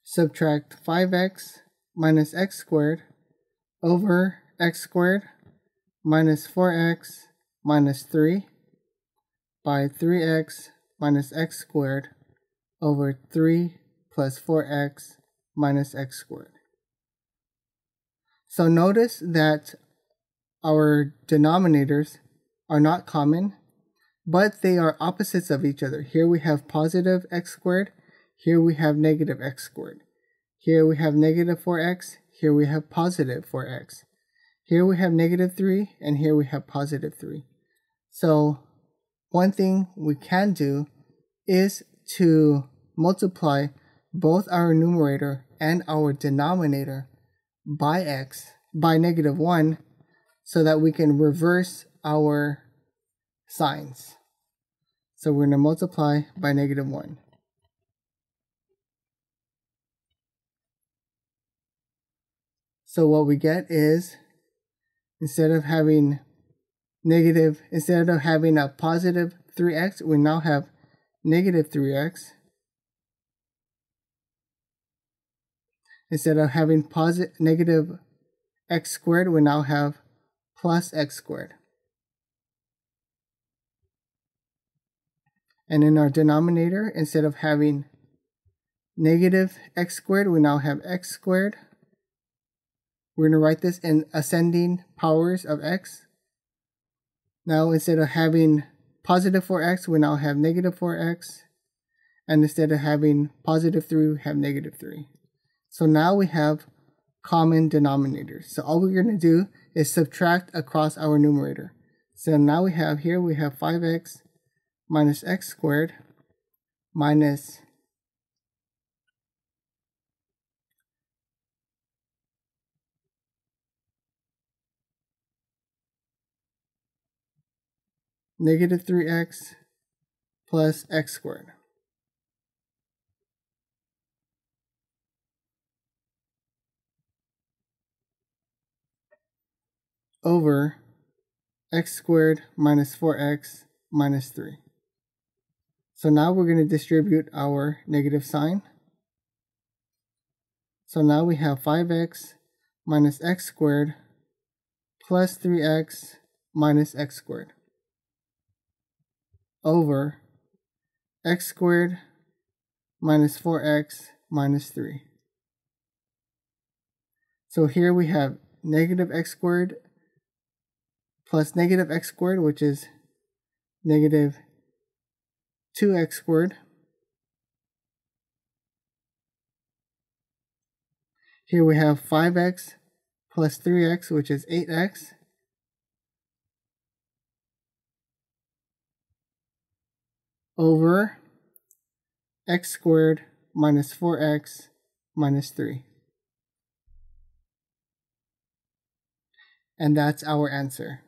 subtract 5x minus x squared over x squared minus 4x minus 3 by 3x minus x squared over 3 plus 4x minus x squared. So notice that our denominators are not common, but they are opposites of each other. Here we have positive x squared, here we have negative x squared. Here we have negative 4x, here we have positive 4x. Here we have negative 3, and here we have positive 3. So one thing we can do is to multiply both our numerator and our denominator by negative 1, so that we can reverse our signs. So we're going to multiply by negative 1. So what we get is, instead of having a positive 3x, we now have negative 3x. Instead of having negative x squared, we now have plus x squared. And in our denominator, instead of having negative x squared, we now have x squared. We're going to write this in ascending powers of x. Now instead of having positive 4x, we now have negative 4x. And instead of having positive 3, we have negative 3. So now we have common denominators. So all we're going to do is subtract across our numerator. So now we have 5x minus x squared minus negative 3x plus x squared over x squared minus 4x minus 3. So now we're going to distribute our negative sign. So now we have 5x minus x squared plus 3x minus x squared over x squared minus 4x minus 3. So here we have negative x squared plus negative x squared, which is negative 2x squared. Here we have 5x plus 3x, which is 8x. Over x squared minus 4x minus 3. And that's our answer.